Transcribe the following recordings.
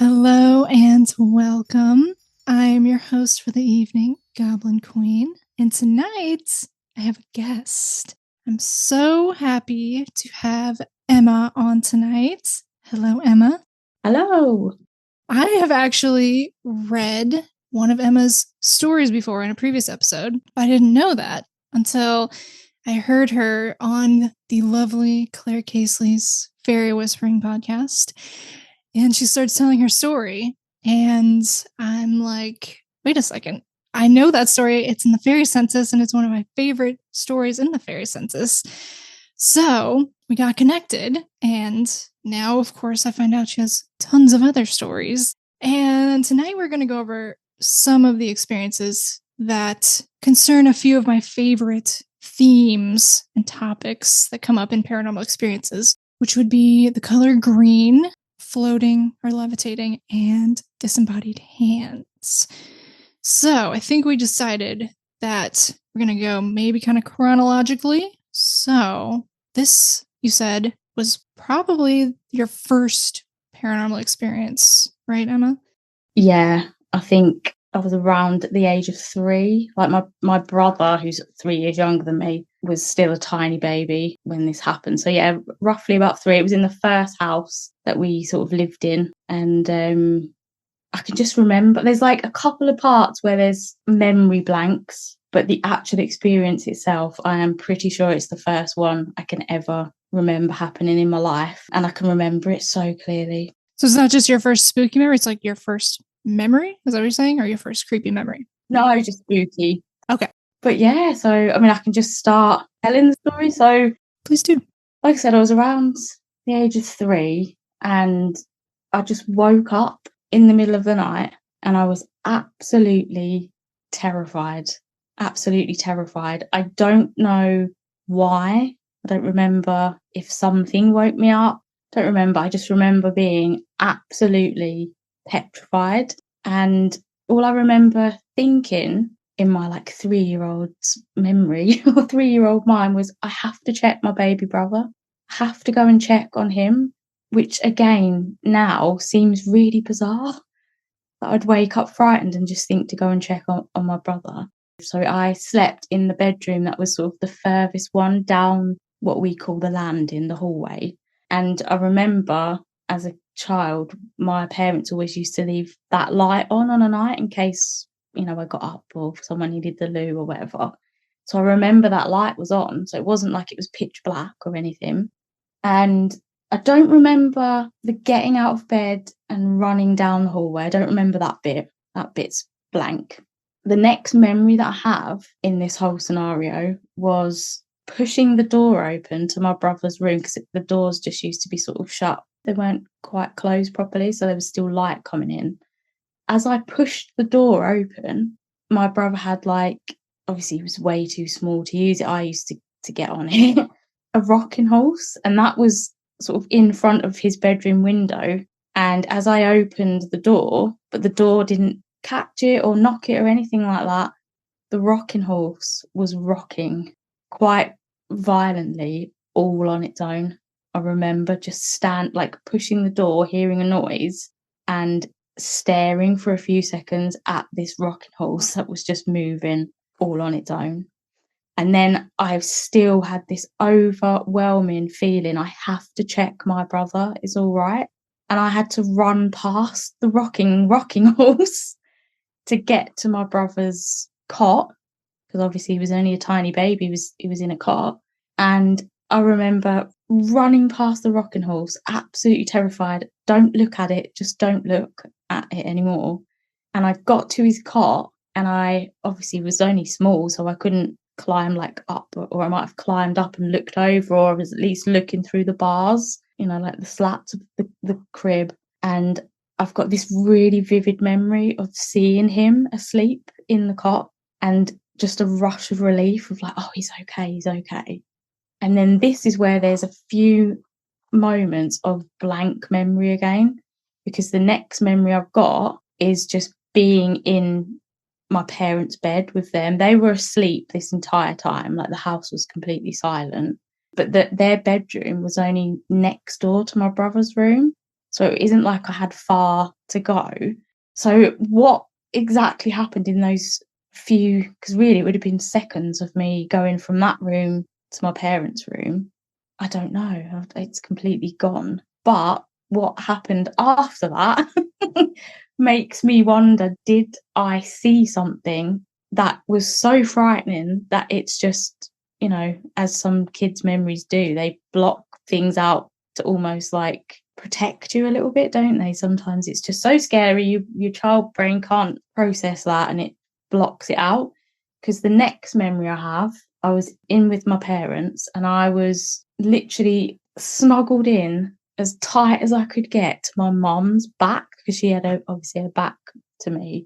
Hello and welcome. I am your host for the evening, Goblin Queen, and tonight I have a guest. I'm so happy to have Emma on tonight. Hello, Emma. Hello. I have actually read one of Emma's stories before in a previous episode, but I didn't know that until I heard her on the lovely Claire Casely's Fairy Whispering podcast. And she starts telling her story. And I'm like, wait a second. I know that story. It's in the fairy census, and it's one of my favorite stories in the fairy census. So we got connected. And now, of course, I find out she has tons of other stories. And tonight we're going to go over some of the experiences that concern a few of my favorite themes and topics that come up in paranormal experiences, which would be the color green, floating or levitating, and disembodied hands. So I think we decided that we're going to go maybe kind of chronologically. So this, you said, was probably your first paranormal experience, right, Emma? Yeah, I think I was around the age of 3. Like my brother, who's 3 years younger than me, was still a tiny baby when this happened. So yeah, roughly about 3. It was in the first house that we sort of lived in. And I can just remember there's like a couple of parts where there's memory blanks, but the actual experience itself, I am pretty sure it's the first one I can ever remember happening in my life. And I can remember it so clearly. So it's not just your first spooky memory, it's like your first memory? Is that what you're saying? Or your first creepy memory? No, just spooky. Okay. But yeah, so I mean, I can just start telling the story. So, please do. Like I said, I was around the age of 3 and I just woke up in the middle of the night and I was absolutely terrified. Absolutely terrified. I don't know why. I don't remember if something woke me up. Don't remember. I just remember being absolutely petrified. And all I remember thinking in my like 3-year-old's memory or 3-year-old mind was, I have to check my baby brother. I have to go and check on him, which again now seems really bizarre that I'd wake up frightened and just think to go and check on my brother. So I slept in the bedroom that was sort of the furthest one down what we call the landing, the hallway. And I remember as a child, my parents always used to leave that light on a night in case, I got up or someone needed the loo or whatever. So I remember that light was on. So it wasn't like it was pitch black or anything. And I don't remember the getting out of bed and running down the hallway. I don't remember that bit. That bit's blank. The next memory that I have in this whole scenario was pushing the door open to my brother's room because the doors just used to be sort of shut. They weren't quite closed properly, so there was still light coming in. As I pushed the door open, my brother had obviously he was way too small to use it. I used to get on it, a rocking horse, and that was sort of in front of his bedroom window. And as I opened the door, but the door didn't catch it or knock it or anything like that, the rocking horse was rocking quite violently all on its own. I remember just pushing the door, hearing a noise and staring for a few seconds at this rocking horse that was just moving all on its own. And then I've still had this overwhelming feeling I have to check my brother is all right. And I had to run past the rocking horse to get to my brother's cot, because obviously he was only a tiny baby. He was in a cot. And I remember running past the rocking horse, absolutely terrified. Don't look at it. Just don't look at it anymore. And I got to his cot, and I obviously was only small, so I couldn't climb up, or I might have climbed up and looked over, or I was at least looking through the bars, like the slats of the crib. And I've got this really vivid memory of seeing him asleep in the cot and just a rush of relief of oh, he's okay. And then this is where there's a few moments of blank memory again, because the next memory I've got is just being in my parents' bed with them. They were asleep this entire time, the house was completely silent, but their bedroom was only next door to my brother's room. So it isn't like I had far to go. So what exactly happened in those few, because really it would have been seconds of me going from that room to my parents' room, I don't know. It's completely gone. But what happened after that makes me wonder, did I see something that was so frightening that it's just, as some kids' memories do, they block things out to almost like protect you a little bit, don't they? Sometimes it's just so scary, your child brain can't process that and it blocks it out. Because the next memory I have, I was in with my parents and I was literally snuggled in as tight as I could get to my mum's back, because she had obviously her back to me,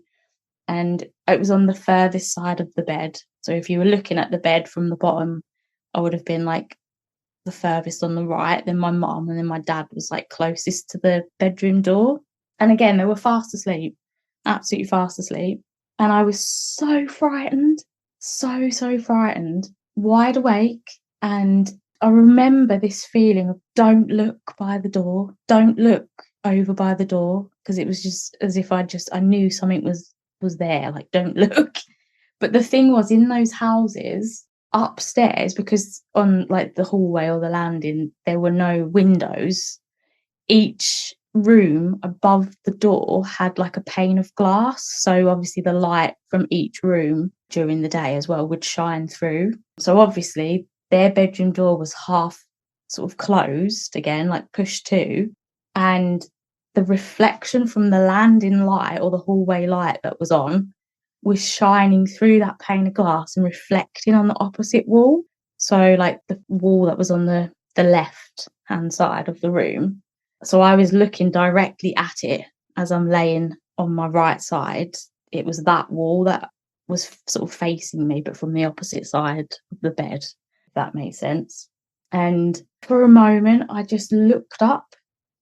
and it was on the furthest side of the bed. So if you were looking at the bed from the bottom, I would have been like the furthest on the right, then my mum, and then my dad was like closest to the bedroom door. And again, they were fast asleep, absolutely fast asleep. And I was so frightened, so frightened, wide awake. And I remember this feeling of don't look by the door, don't look over by the door, because it was just as if I knew something was there, like don't look. But the thing was, in those houses upstairs, because on like the hallway or the landing there were no windows, each room above the door had like a pane of glass, so obviously the light from each room during the day as well would shine through. So obviously their bedroom door was half sort of closed again, like pushed to, and the reflection from the landing light or the hallway light that was on was shining through that pane of glass and reflecting on the opposite wall. So like the wall that was on the left hand side of the room. So I was looking directly at it as I'm laying on my right side. It was that wall that was sort of facing me, but from the opposite side of the bed, if that makes sense. And for a moment, I just looked up,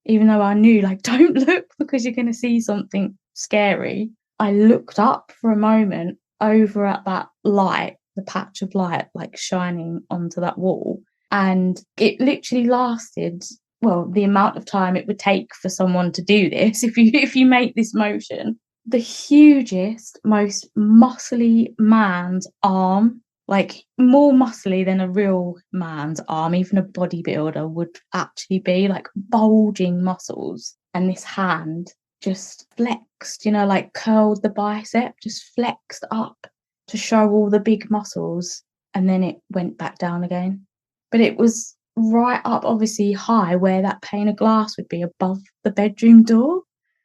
even though I knew, like, don't look because you're going to see something scary. I looked up for a moment over at that light, the patch of light, like shining onto that wall. And it literally lasted, well, the amount of time it would take for someone to do this, if you make this motion. The hugest, most muscly man's arm, like more muscly than a real man's arm, even a bodybuilder would actually be, like bulging muscles. And this hand just flexed, like curled the bicep, just flexed up to show all the big muscles. And then it went back down again. But it was right up, obviously high, where that pane of glass would be above the bedroom door.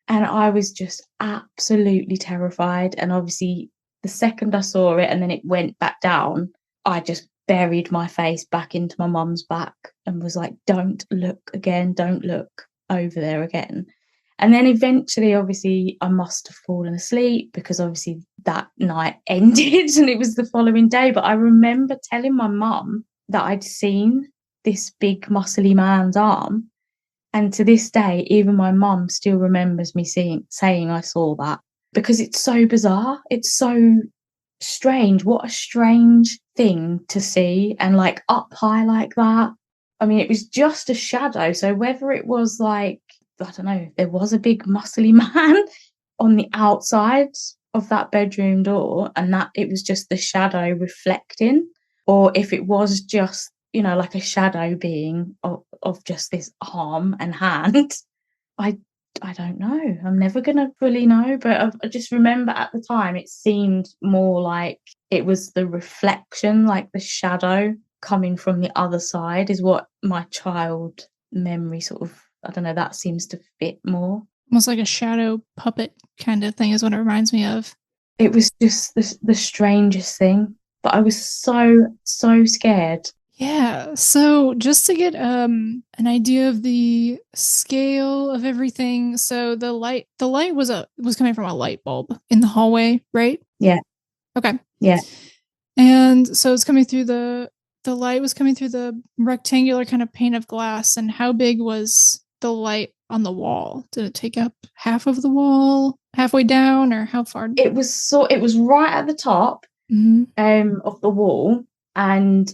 And I was just absolutely terrified. And obviously, the second I saw it and then it went back down, I just buried my face back into my mum's back and was like, don't look again, don't look over there again. And then eventually, obviously, I must have fallen asleep because obviously that night ended and it was the following day. But I remember telling my mum that I'd seen this big muscly man's arm. And to this day, even my mum still remembers me saying I saw that, because it's so bizarre. It's so strange. What a strange thing to see, and like up high like that. I mean, it was just a shadow. So whether it was like, I don't know, there was a big muscly man on the outside of that bedroom door and that it was just the shadow reflecting, or if it was just, like a shadow being of just this arm and hand. I don't know. I'm never going to fully know, but I just remember at the time it seemed more like it was the reflection, like the shadow coming from the other side is what my child memory sort of, I don't know, that seems to fit more. Almost like a shadow puppet kind of thing is what it reminds me of. It was just the strangest thing, but I was so scared. Yeah. So just to get an idea of the scale of everything, so the light was coming from a light bulb in the hallway, right? Yeah. Okay. Yeah. And so it's coming through the light was coming through the rectangular kind of pane of glass. And how big was the light on the wall? Did it take up half of the wall, halfway down, or how far? It was right at the top of the wall, and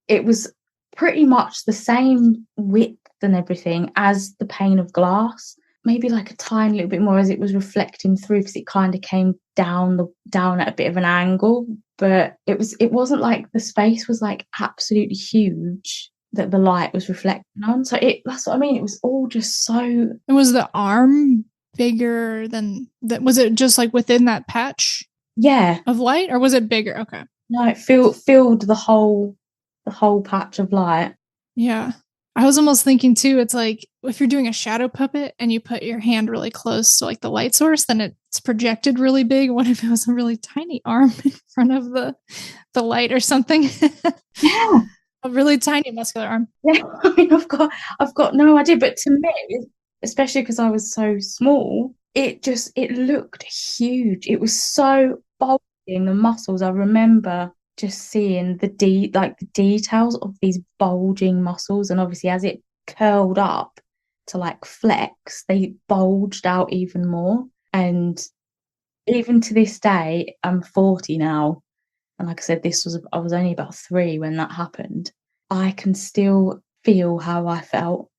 it was pretty much the same width and everything as the pane of glass. maybe like a tiny little bit more as it was reflecting through, because it kind of came down at a bit of an angle. But it wasn't like the space was like absolutely huge that the light was reflecting on. So that's what I mean. It was all just so. And was the arm bigger than that? Was it just like within that patch? Yeah. Of light, or was it bigger? Okay. No, it filled the whole patch of light. Yeah. I was almost thinking too, it's like if you're doing a shadow puppet and you put your hand really close to like the light source, then it's projected really big. What if it was a really tiny arm in front of the light or something? Yeah. A really tiny muscular arm. Yeah. I mean, I've got no idea. But to me, especially because I was so small, it looked huge. It was so bulging, the muscles. I remember just seeing the details of these bulging muscles, and obviously as it curled up to like flex, they bulged out even more. And even to this day, I'm 40 now, and like I said, I was only about 3 when that happened. I can still feel how I felt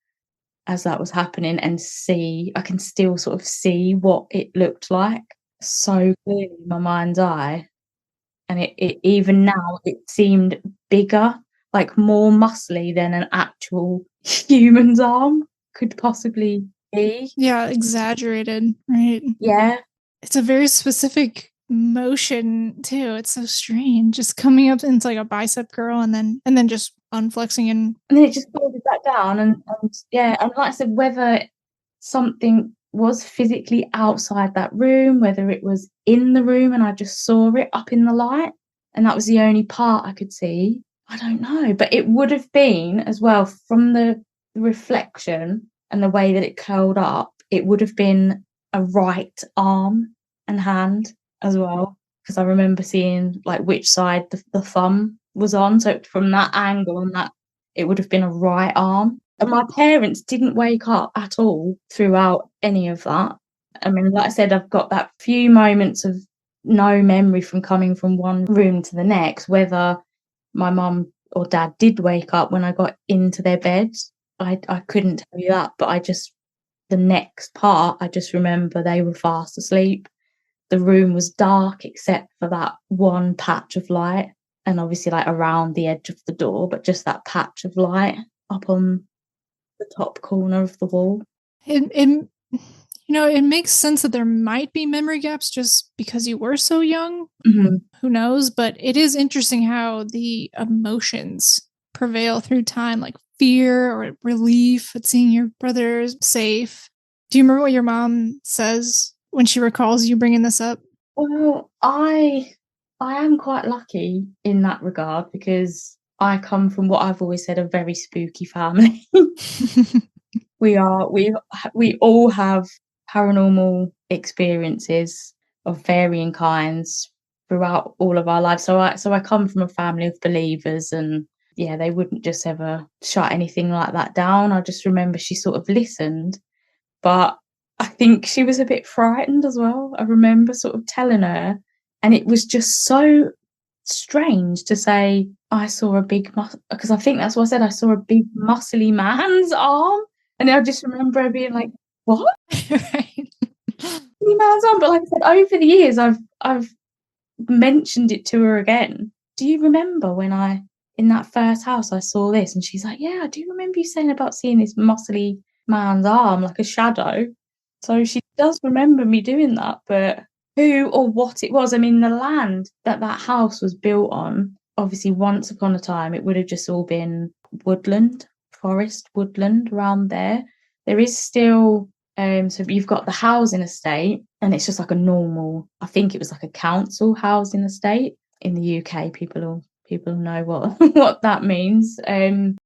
as that was happening, and I can still sort of see what it looked like so clearly in my mind's eye. And it even now, it seemed bigger, like more muscly than an actual human's arm could possibly be. Yeah, exaggerated, right? Yeah. It's a very specific motion too. It's so strange. Just coming up into like a bicep curl and then just unflexing and then it just folded back down, and yeah, and like I said, whether something was physically outside that room, whether it was in the room and I just saw it up in the light and that was the only part I could see, I don't know. But it would have been as well, from the reflection and the way that it curled up, it would have been a right arm and hand as well, because I remember seeing like which side the thumb was on. So from that angle, and that it would have been a right arm. And my parents didn't wake up at all throughout any of that. I mean, like I said, I've got that few moments of no memory from coming from one room to the next. Whether my mum or dad did wake up when I got into their beds, I couldn't tell you that. But the next part, I just remember they were fast asleep. The room was dark except for that one patch of light, and obviously like around the edge of the door, but just that patch of light up on the top corner of the wall. It makes sense that there might be memory gaps just because you were so young. Mm-hmm. Who knows? But it is interesting how the emotions prevail through time, like fear or relief at seeing your brothers safe. Do you remember what your mom says when she recalls you bringing this up? Well, I am quite lucky in that regard, because I come from what I've always said, a very spooky family. we all have paranormal experiences of varying kinds throughout all of our lives. So I come from a family of believers, and yeah, they wouldn't just ever shut anything like that down. I just remember she sort of listened, but I think she was a bit frightened as well. I remember sort of telling her, and it was just so strange to say, I saw a big because I think that's what I said, I saw a big muscly man's arm. And I just remember her being like, what? Right. Man's arm. But like I said, over the years I've mentioned it to her again. Do you remember when in that first house I saw this? And she's like, yeah, I do remember you saying about seeing this muscly man's arm like a shadow. So she does remember me doing that, but who or what it was, I mean, the land that house was built on, obviously once upon a time it would have just all been forest woodland around there. There is still so you've got the housing estate, and it's just like a normal, I think it was like a council housing estate. In the UK, people know what that means. And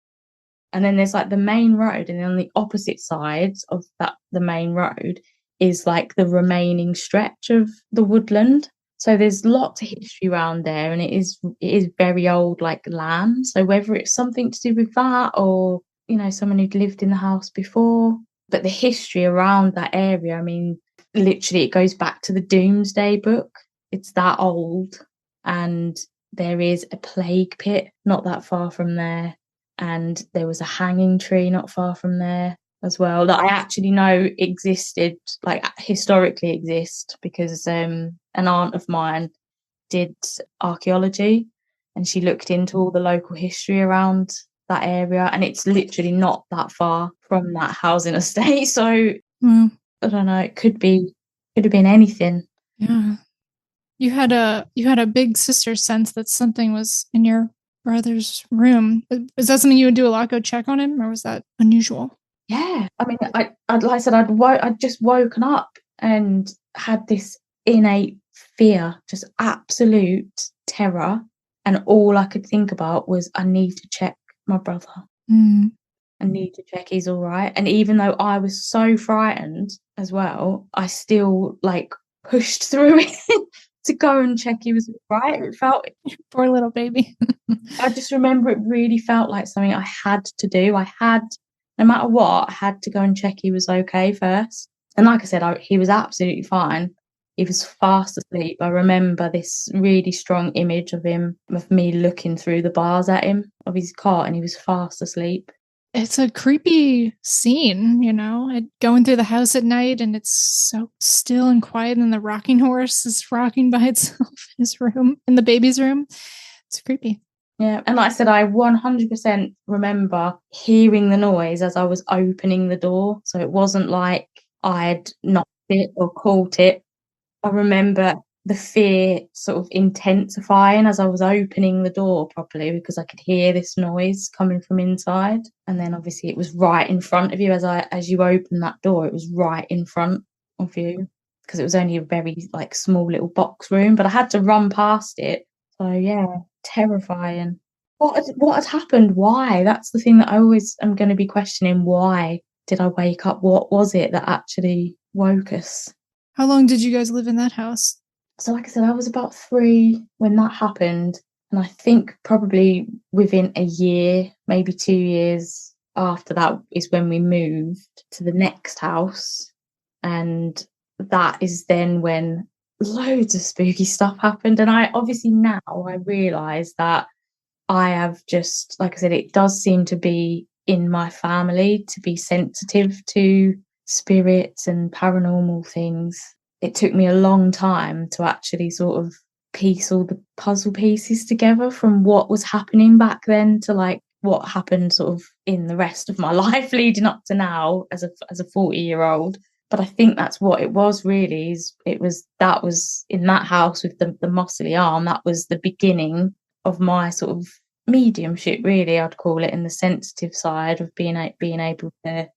then there's like the main road, and then on the opposite sides of the main road is like the remaining stretch of the woodland. So there's lots of history around there, and it is very old, like land. So whether it's something to do with that, or someone who'd lived in the house before, but the history around that area, I mean, literally it goes back to the Doomsday Book. It's that old, and there is a plague pit not that far from there, and there was a hanging tree not far from there. as well, that I actually know existed, like historically exist, because an aunt of mine did archaeology and she looked into all the local history around that area, and it's literally not that far from that housing estate. So Well, I don't know, it could have been anything. yeah. You had a big sister sense that something was in your brother's room. Is that something you would do a lot? Go check on him, or was that unusual? Yeah, I mean, I'd like I said, I'd just woken up and had this innate fear, just absolute terror, and all I could think about was I need to check my brother. Mm. I need to check he's all right. And even though I was so frightened as well, I still like pushed through it to go and check he was all right. It felt, Poor little baby. I just remember it really felt like something I had to do. No matter what, I had to go and check he was okay first. And like I said, he was absolutely fine. He was fast asleep. I remember this really strong image of me looking through the bars at him of his cot, and he was fast asleep. It's a creepy scene, going through the house at night and it's so still and quiet, and the rocking horse is rocking by itself in his room, in the baby's room. It's creepy. Yeah, and like I said, I 100% remember hearing the noise as I was opening the door. So it wasn't like I'd knocked it or caught it. I remember the fear sort of intensifying as I was opening the door properly, because I could hear this noise coming from inside. And then obviously it was right in front of you as you open that door. It was right in front of you, because it was only a very like small little box room, but I had to run past it. So yeah, terrifying. What had happened? Why? That's the thing that I always am going to be questioning. Why did I wake up? What was it that actually woke us? How long did you guys live in that house? So like I said, I was about 3 when that happened. And I think probably within a year, maybe 2 years after that is when we moved to the next house. And that is then when loads of spooky stuff happened. And I obviously now I realise that I have just, like I said, it does seem to be in my family to be sensitive to spirits and paranormal things. It took me a long time to actually sort of piece all the puzzle pieces together from what was happening back then to like what happened sort of in the rest of my life leading up to now as a 40-year-old. But I think that's what it was really. That was in that house with the mossily arm. That was the beginning of my sort of mediumship, really, I'd call it, in the sensitive side of being able to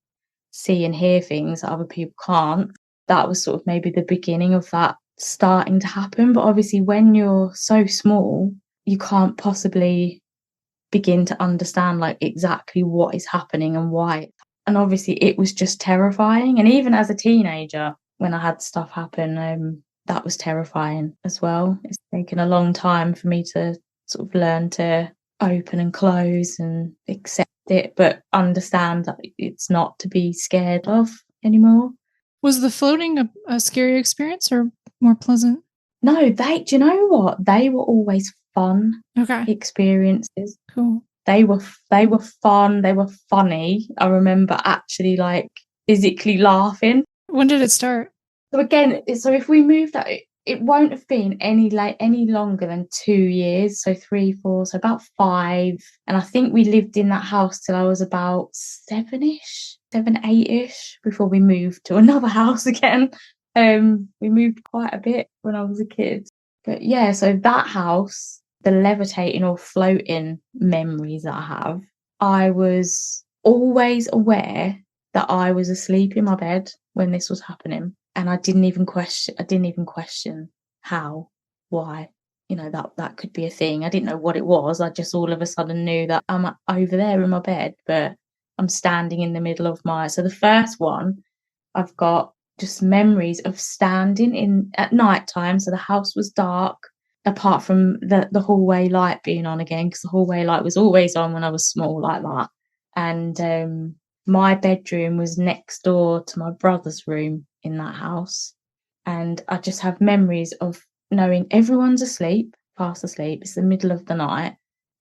see and hear things that other people can't. That was sort of maybe the beginning of that starting to happen. But obviously when you're so small, you can't possibly begin to understand like exactly what is happening and why. And obviously it was just terrifying. And even as a teenager, when I had stuff happen, that was terrifying as well. It's taken a long time for me to sort of learn to open and close and accept it, but understand that it's not to be scared of anymore. Was the floating a scary experience or more pleasant? No, do you know what? They were always fun experiences. Cool. They were fun. They were funny. I remember actually like physically laughing. When did it start? So again, if we move that, it won't have been any longer than 2 years. So 3, 4, so about 5. And I think we lived in that house till I was about 7-ish, 7, 8-ish before we moved to another house again. We moved quite a bit when I was a kid. But yeah, so that house, the levitating or floating memories that I have, I was always aware that I was asleep in my bed when this was happening. And I didn't even question how, why, that could be a thing. I didn't know what it was. I just all of a sudden knew that I'm over there in my bed, but I'm standing in the middle of so the first one, I've got just memories of standing in at night time. So the house was dark, apart from the hallway light being on again, because the hallway light was always on when I was small like that. And my bedroom was next door to my brother's room in that house. And I just have memories of knowing everyone's asleep, fast asleep. It's the middle of the night.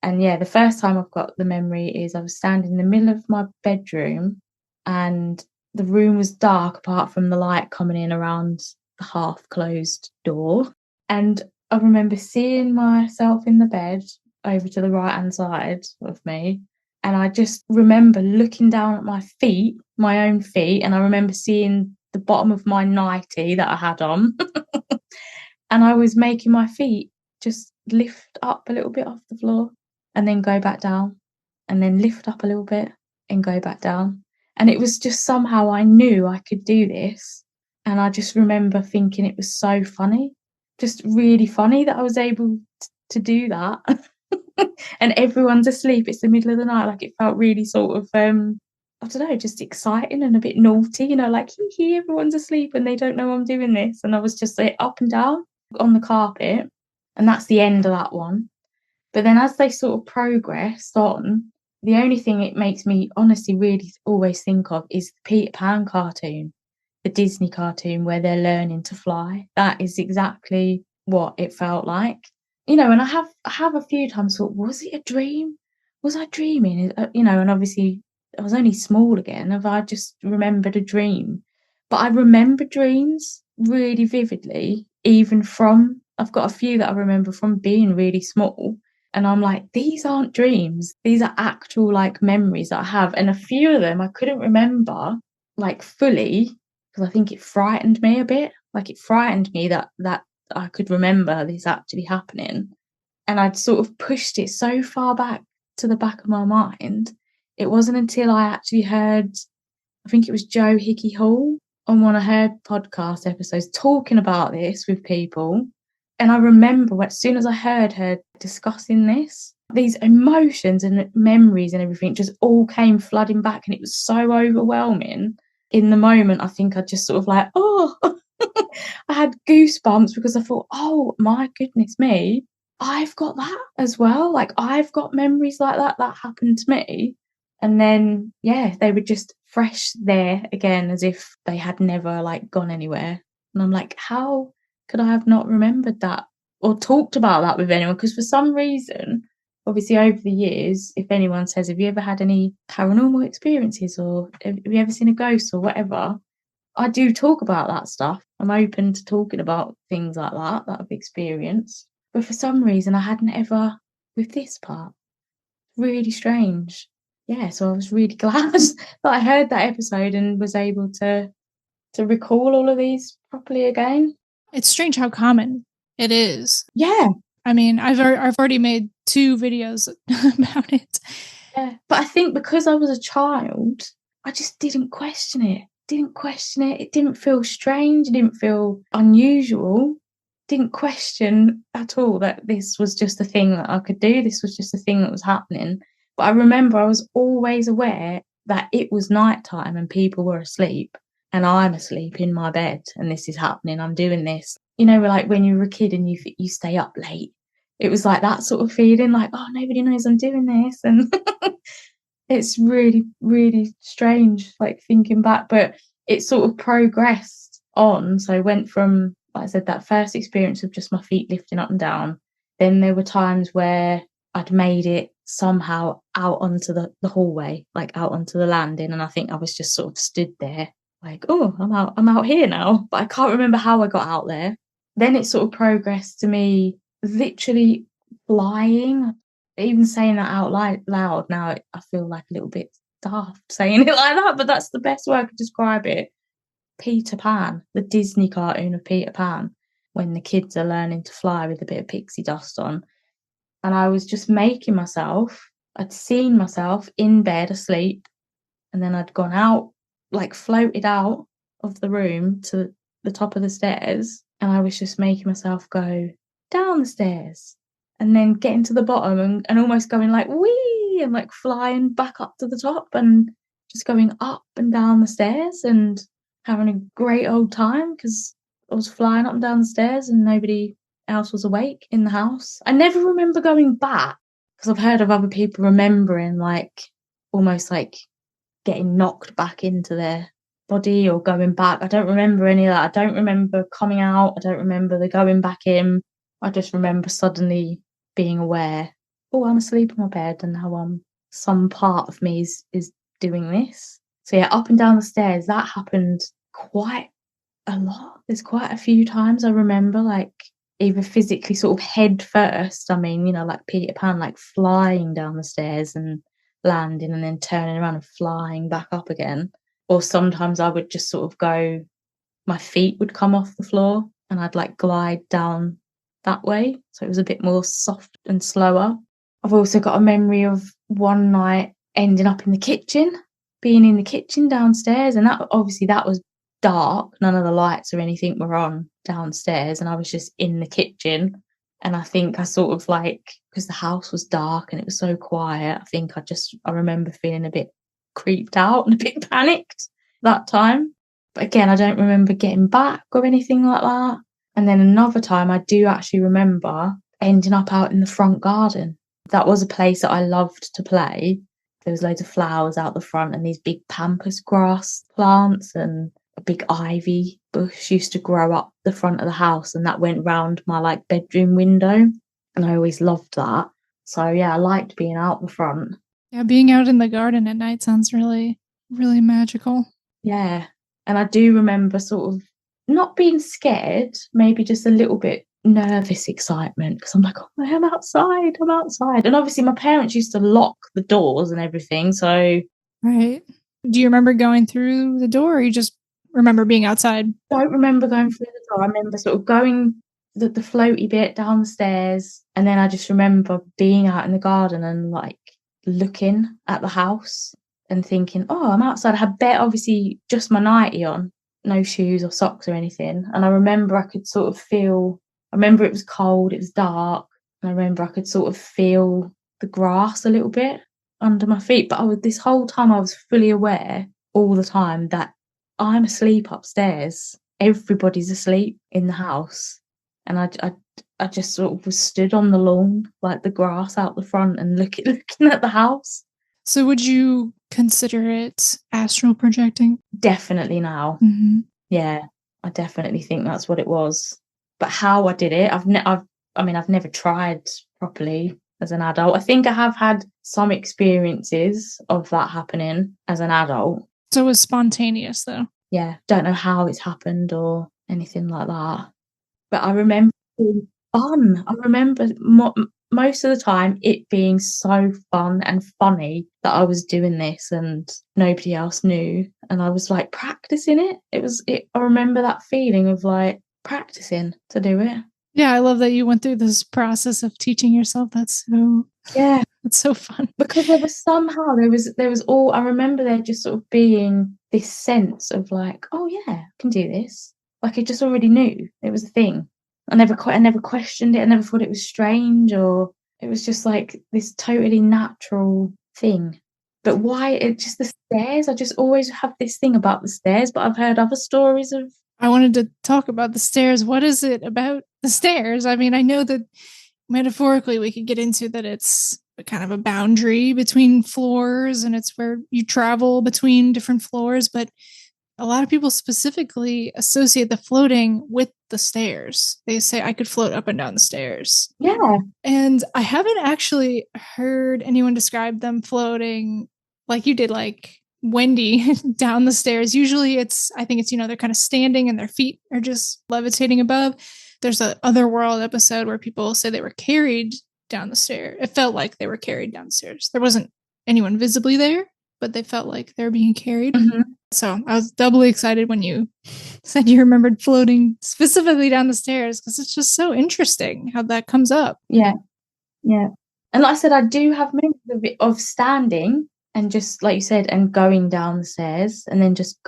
And yeah, the first time I've got the memory is I was standing in the middle of my bedroom and the room was dark apart from the light coming in around the half closed door. And I remember seeing myself in the bed over to the right hand side of me. And I just remember looking down at my feet, my own feet, and I remember seeing the bottom of my nightie that I had on. And I was making my feet just lift up a little bit off the floor and then go back down, and then lift up a little bit and go back down. And it was just somehow I knew I could do this. And I just remember thinking it was so funny, just really funny that I was able to do that. And everyone's asleep. It's the middle of the night. Like, it felt really sort of, I don't know, just exciting and a bit naughty, you know, like, hee, everyone's asleep and they don't know I'm doing this. And I was just like up and down on the carpet. And that's the end of that one. But then as they sort of progressed on, the only thing it makes me honestly really always think of is the Peter Pan cartoon, the Disney cartoon where they're learning to fly. That is exactly what it felt like. You know, and I have a few times thought, was it a dream? Was I dreaming? You know, and obviously I was only small again. Have I just remembered a dream? But I remember dreams really vividly, even from, I've got a few that I remember from being really small. And I'm like, these aren't dreams. These are actual like memories that I have. And a few of them I couldn't remember like fully because I think it frightened me a bit. Like, it frightened me that I could remember this actually happening. And I'd sort of pushed it so far back to the back of my mind. It wasn't until I actually heard, I think it was Joe Hickey Hall on one of her podcast episodes talking about this with people. And I remember as soon as I heard her discussing this, these emotions and memories and everything just all came flooding back. And it was so overwhelming. In the moment, I think I just sort of like, oh, I had goosebumps because I thought, oh my goodness me, I've got that as well. Like, I've got memories like that happened to me. And then, yeah, they were just fresh there again, as if they had never like gone anywhere. And I'm like, how could I have not remembered that or talked about that with anyone? Because for some reason, obviously over the years, if anyone says, have you ever had any paranormal experiences or have you ever seen a ghost or whatever, I do talk about that stuff. I'm open to talking about things like that I've experienced. But for some reason, I hadn't ever with this part. Really strange. Yeah, so I was really glad that I heard that episode and was able to recall all of these properly again. It's strange how common it is. Yeah. I mean, I've already made 2 videos about it. Yeah. But I think because I was a child, I just didn't question it. It didn't feel strange. It didn't feel unusual. Didn't question at all that this was just a thing that I could do. This was just a thing that was happening. But I remember I was always aware that it was nighttime and people were asleep and I'm asleep in my bed and this is happening. I'm doing this. You know, like when you were a kid and you stay up late. It was like that sort of feeling, like, oh, nobody knows I'm doing this. And it's really, really strange, like, thinking back. But it sort of progressed on. So I went from, like I said, that first experience of just my feet lifting up and down. Then there were times where I'd made it somehow out onto the hallway, like out onto the landing. And I think I was just sort of stood there like, oh, I'm out here now. But I can't remember how I got out there. Then it sort of progressed to me literally flying. Even saying that out loud now, I feel like a little bit daft saying it like that, but that's the best way I could describe it. Peter Pan, the Disney cartoon of Peter Pan, when the kids are learning to fly with a bit of pixie dust on. And I was just making myself, I'd seen myself in bed asleep, and then I'd gone out, like floated out of the room to the top of the stairs, and I was just making myself go down the stairs and then getting to the bottom and almost going like wee and like flying back up to the top and just going up and down the stairs and having a great old time because I was flying up and down the stairs and nobody else was awake in the house. I never remember going back because I've heard of other people remembering like almost like getting knocked back into their body or going back. I don't remember any of that. I don't remember coming out. I don't remember the going back in. I just remember suddenly being aware, oh, I'm asleep in my bed and now some part of me is doing this. So yeah, up and down the stairs, that happened quite a lot. There's quite a few times I remember, like, either physically sort of head first, I mean, you know, like Peter Pan, like flying down the stairs and landing and then turning around and flying back up again. Or sometimes I would just sort of go, my feet would come off the floor and I'd like glide down that way. So it was a bit more soft and slower. I've also got a memory of one night ending up in the kitchen, being in the kitchen downstairs, and that obviously that was dark. None of the lights or anything were on downstairs, and I was just in the kitchen. And I think I sort of like, because the house was dark and it was so quiet, I remember feeling a bit creeped out and a bit panicked that time. But again, I don't remember getting back or anything like that. And then another time I do actually remember ending up out in the front garden. That was a place that I loved to play. There was loads of flowers out the front and these big pampas grass plants, and a big ivy bush used to grow up the front of the house, and that went round my like bedroom window, and I always loved that. So yeah, I liked being out the front. Yeah, being out in the garden at night sounds really, really magical. Yeah. And I do remember sort of not being scared, maybe just a little bit nervous excitement, because I'm like, oh, I'm outside, I'm outside. And obviously my parents used to lock the doors and everything. So Right. Do you remember going through the door, or you just remember being outside? I don't remember going through the door. I remember sort of going the floaty bit down the stairs. And then I just remember being out in the garden and like looking at the house and thinking, oh, I'm outside. I had obviously just my nightie on, no shoes or socks or anything. And I remember I could sort of feel, I remember it was cold, it was dark. And I remember I could sort of feel the grass a little bit under my feet. But this whole time I was fully aware all the time that I'm asleep upstairs. Everybody's asleep in the house. And I just sort of was stood on the lawn, like the grass out the front, and looking at the house. So would you consider it astral projecting? Definitely now. Mm-hmm. Yeah, I definitely think that's what it was. But how I did it, I've never tried properly as an adult. I think I have had some experiences of that happening as an adult. So it was spontaneous, though. Yeah, don't know how it's happened or anything like that. But I remember it being fun. I remember most of the time it being so fun and funny that I was doing this and nobody else knew. And I was like practicing it. I remember that feeling of like practicing to do it. Yeah, I love that you went through this process of teaching yourself. That's so fun. Because there was all, I remember there just sort of being this sense of like, oh yeah, I can do this. Like I just already knew it was a thing. I never questioned it. I never thought it was strange, or it was just like this totally natural thing. But why just the stairs? I just always have this thing about the stairs, but I've heard other stories of. I wanted to talk about the stairs. What is it about the stairs? I mean, I know that metaphorically we could get into that it's kind of a boundary between floors and it's where you travel between different floors, but a lot of people specifically associate the floating with the stairs. They say I could float up and down the stairs. Yeah. And I haven't actually heard anyone describe them floating like you did, like Wendy down the stairs. Usually I think it's, they're kind of standing and their feet are just levitating above. There's a Otherworld episode where people say they were carried down the stairs. It felt like they were carried downstairs. There wasn't anyone visibly there, but they felt like they were being carried. Mm-hmm. So I was doubly excited when you said you remembered floating specifically down the stairs, because it's just so interesting how that comes up. Yeah. Yeah. And like I said, I do have memories of standing and just, like you said, and going down the stairs, and then I just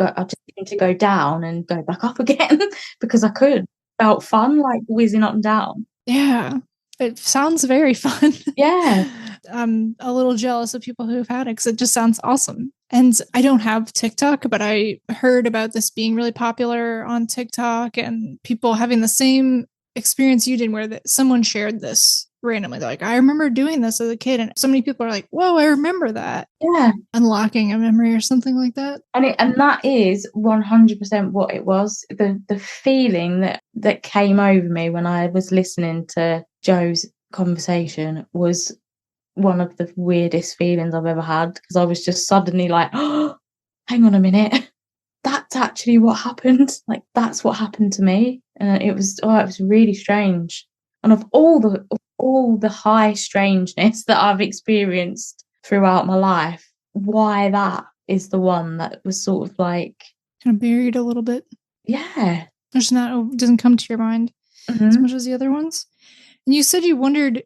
need to go down and go back up again because I could. Felt fun, like whizzing up and down. Yeah. It sounds very fun. Yeah. I'm a little jealous of people who've had it because it just sounds awesome. And I don't have TikTok, but I heard about this being really popular on TikTok and people having the same experience you did, where someone shared this randomly. They're like, I remember doing this as a kid. And so many people are like, whoa, I remember that. Yeah. Unlocking a memory or something like that. And that is 100% what it was. The feeling that came over me when I was listening to Joe's conversation was one of the weirdest feelings I've ever had, because I was just suddenly like, oh, hang on a minute, that's actually what happened. Like, that's what happened to me. And it was really strange. And of all the high strangeness that I've experienced throughout my life, why that is the one that was sort of like kind of buried a little bit. Yeah. It's not, it doesn't come to your mind as much as the other ones. And you said you've wondered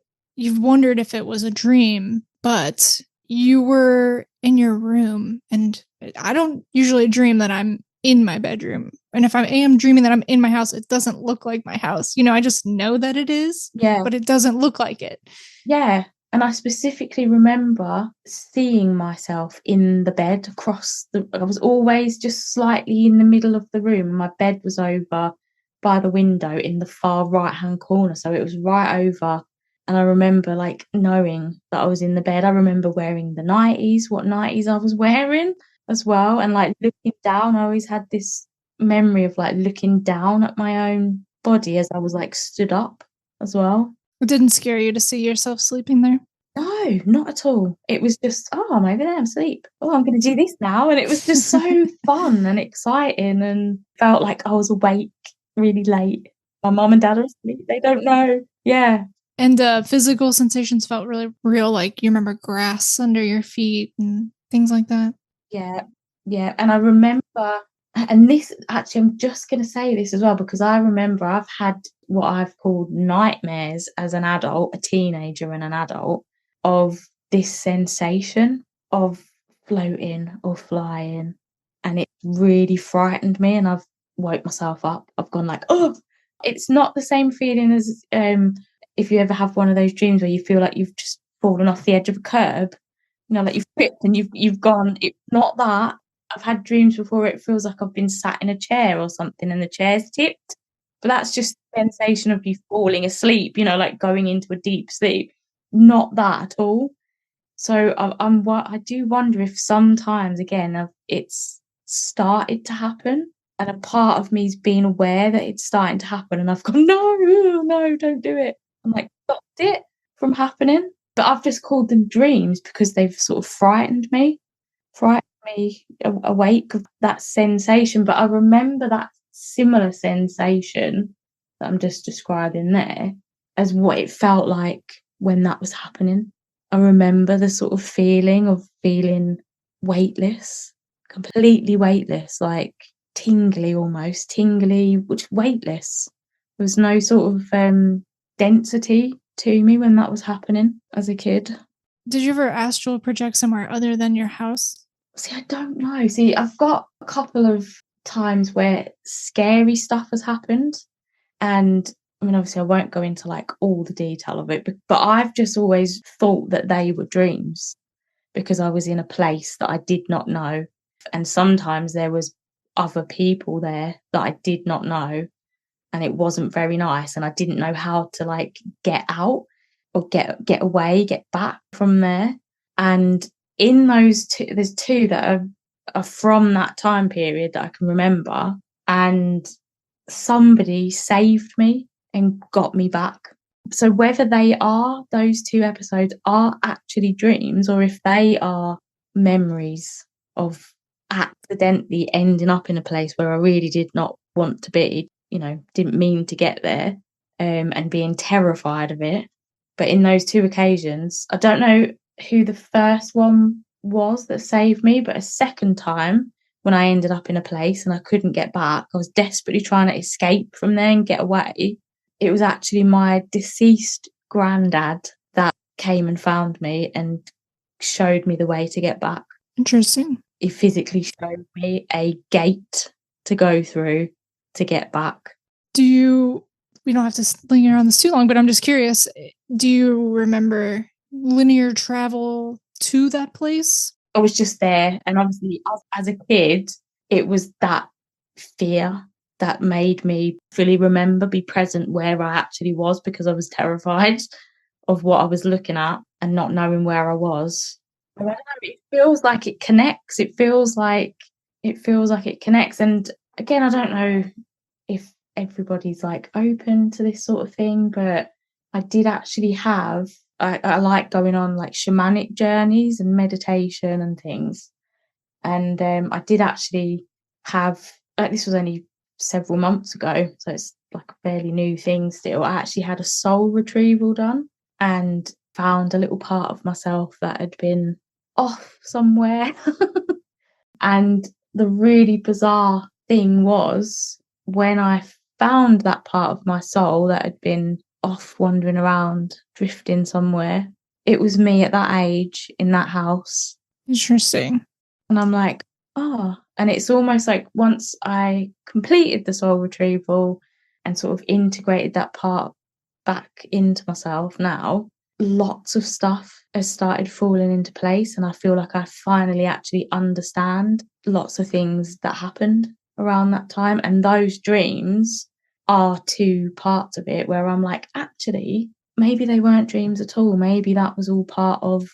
if it was a dream, but you were in your room, and I don't usually dream that I'm in my bedroom. And if I am dreaming that I'm in my house, it doesn't look like my house. I just know that it is, but it doesn't look like it. Yeah. And I specifically remember seeing myself in the bed I was always just slightly in the middle of the room. My bed was over by the window in the far right-hand corner. So it was right over. And I remember like knowing that I was in the bed. I remember wearing the nighties, what nighties I was wearing as well. And like looking down, I always had this memory of like looking down at my own body as I was like stood up as well. It didn't scare you to see yourself sleeping there? No, not at all. It was just, oh, I'm over there, I'm asleep. Oh, I'm going to do this now. And it was just so fun and exciting, and felt like I was awake really late. My mum and dad are asleep. They don't know. Yeah. And physical sensations felt really real, like you remember grass under your feet and things like that. Yeah. Yeah. And I remember, and this actually, I'm just going to say this as well, because I remember I've had what I've called nightmares as an adult, a teenager and an adult, of this sensation of floating or flying, and it really frightened me, and I've woke myself up. I've gone like, oh, it's not the same feeling as if you ever have one of those dreams where you feel like you've just fallen off the edge of a curb, like you've tripped and you've gone. It's not that. I've had dreams before it feels like I've been sat in a chair or something and the chair's tipped, but that's just the sensation of you falling asleep, like going into a deep sleep. Not that at all. So I do wonder if sometimes again it's started to happen, and a part of me's been aware that it's starting to happen, and I've gone, no, don't do it. I'm like, stopped it from happening. But I've just called them dreams because they've sort of frightened me awake of that sensation. But I remember that similar sensation that I'm just describing there as what it felt like when that was happening. I remember the sort of feeling of feeling weightless, completely weightless, like tingly, which weightless. There was no sort of density to me when that was happening as a kid. Did you ever astral project somewhere other than your house? See, I don't know. See, I've got a couple of times where scary stuff has happened, and I mean, obviously, I won't go into like all the detail of it, but I've just always thought that they were dreams because I was in a place that I did not know. And sometimes there was other people there that I did not know, and it wasn't very nice. And I didn't know how to like get out or get away, get back from there. And in those two, there's two that are from that time period that I can remember. And somebody saved me and got me back. So whether those two episodes are actually dreams, or if they are memories of accidentally ending up in a place where I really did not want to be, didn't mean to get there, and being terrified of it. But in those two occasions, I don't know who the first one was that saved me, but a second time when I ended up in a place and I couldn't get back, I was desperately trying to escape from there and get away. It was actually my deceased granddad that came and found me and showed me the way to get back. Interesting. He physically showed me a gate to go through to get back. We don't have to linger on this too long, but I'm just curious, do you remember linear travel to that place? I was just there, and obviously as a kid, it was that fear that made me fully be present where I actually was, because I was terrified of what I was looking at and not knowing where I was. I don't know, it feels like it connects. It feels like it connects. And again, I don't know if everybody's like open to this sort of thing, but I did actually I like going on like shamanic journeys and meditation and things. And I did actually have, like, this was only several months ago, so it's like a fairly new thing still. I actually had a soul retrieval done and found a little part of myself that had been off somewhere. And the really bizarre thing was, when I found that part of my soul that had been off wandering around, drifting somewhere, it was me at that age in that house. Interesting. And I'm like, oh, and it's almost like once I completed the soul retrieval and sort of integrated that part back into myself now, lots of stuff has started falling into place. And I feel like I finally actually understand lots of things that happened around that time. And those dreams are two parts of it where I'm like, actually, maybe they weren't dreams at all. Maybe that was all part of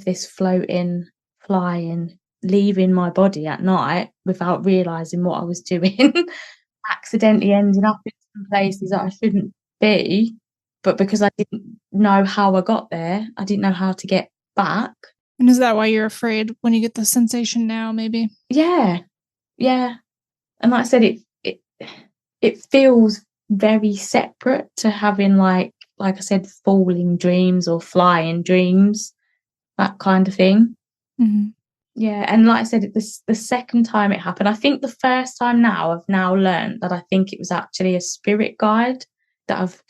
this floating, flying, leaving my body at night without realizing what I was doing, accidentally ending up in some places that I shouldn't be. But because I didn't know how I got there, I didn't know how to get back. And is that why you're afraid when you get the sensation now, maybe? Yeah, yeah. And like I said, it feels very separate to having like I said, falling dreams or flying dreams, that kind of thing. Mm-hmm. Yeah, and like I said, the second time it happened, I think the first time now I've now learned that I think it was actually a spirit guide that I've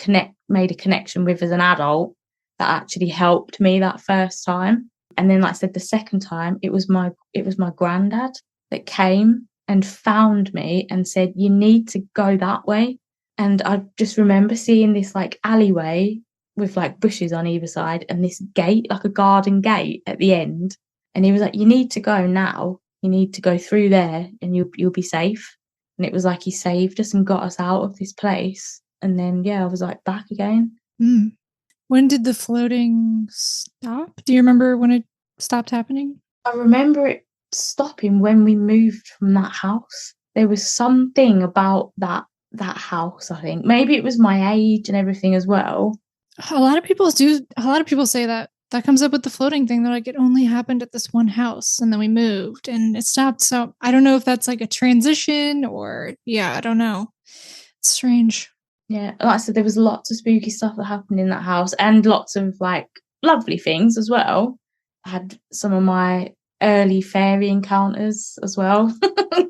made a connection with as an adult that actually helped me that first time. And then, like I said, the second time it was my granddad that came and found me and said, "You need to go that way." And I just remember seeing this like alleyway with like bushes on either side and this gate, like a garden gate at the end. And he was like, "You need to go now. You need to go through there and you'll be safe." And it was like he saved us and got us out of this place. And then, yeah, I was like back again. Mm. When did the floating stop? Do you remember when it stopped happening? I remember it stopping when we moved from that house. There was something about that house, I think. Maybe it was my age and everything as well. A lot of people say that comes up with the floating thing. They're like, it only happened at this one house and then we moved and it stopped. So I don't know if that's like a transition or, yeah, I don't know. It's strange. Yeah, like I said, there was lots of spooky stuff that happened in that house and lots of like lovely things as well. I had some of my early fairy encounters as well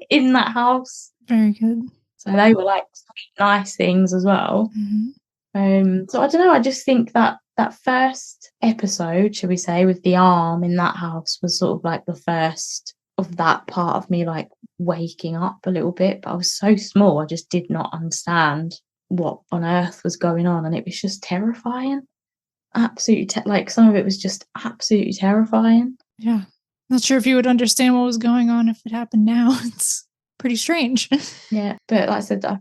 in that house. Very good. So they were like sweet, nice things as well. Mm-hmm. So I don't know. I just think that first episode, shall we say, with the arm in that house was sort of like the first of that part of me like waking up a little bit. But I was so small, I just did not understand what on earth was going on, and it was just terrifying. Absolutely, like some of it was just absolutely terrifying. Yeah, not sure if you would understand what was going on if it happened now. It's pretty strange. Yeah, but like I said, I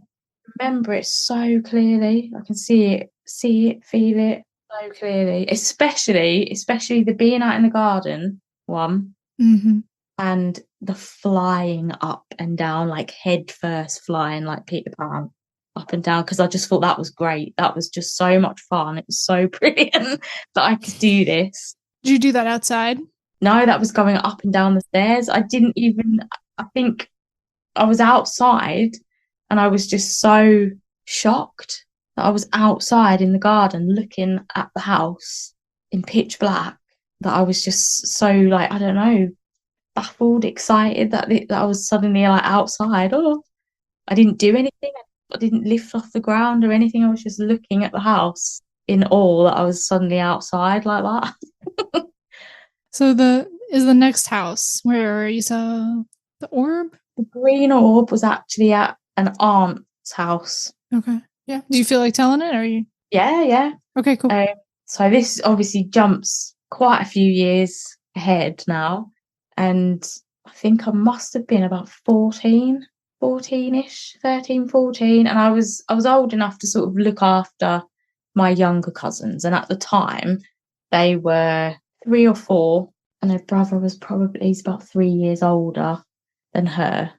remember it so clearly. I can see it, feel it so clearly. Especially the being out in the garden one, Mm-hmm. and the flying up and down, like head first flying like Peter Pan up and down, because I just thought that was great. That was just so much fun. It was so brilliant that I could do this. Did you do that outside? No, that was going up and down the stairs. I think I was outside and I was just so shocked that I was outside in the garden looking at the house in pitch black, that I was just so like, I don't know, baffled, excited that I was suddenly like outside. Oh, I didn't do anything. I didn't lift off the ground or anything. I was just looking at the house in awe that I was suddenly outside like that. So the next house where you saw the orb? The green orb was actually at an aunt's house. Okay. Yeah. Do you feel like telling it, or are you? Yeah. Okay, cool. So this obviously jumps quite a few years ahead now. And I think I must have been about 14-ish, 13, 14. And I was old enough to sort of look after my younger cousins. And at the time, they were 3 or 4. And her brother was he's about 3 years older than her